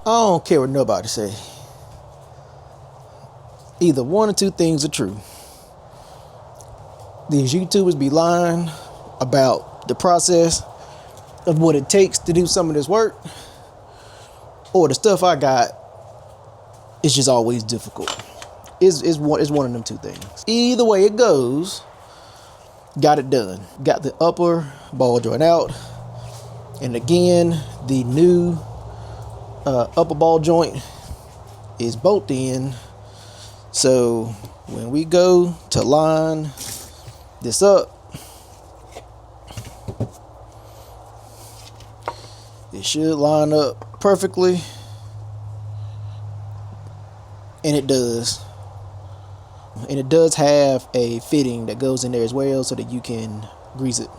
don't care what nobody say. Either one or two things are true. These YouTubers be lying about the process of what it takes to do some of this work, or the stuff I got is just always difficult. It's one of them two things. Either way it goes, got it done. Got the upper ball joint out, and again, the new upper ball joint is bolted in. So when we go to line this up, it should line up perfectly, and it does. And it does have a fitting that goes in there as well so that you can grease it.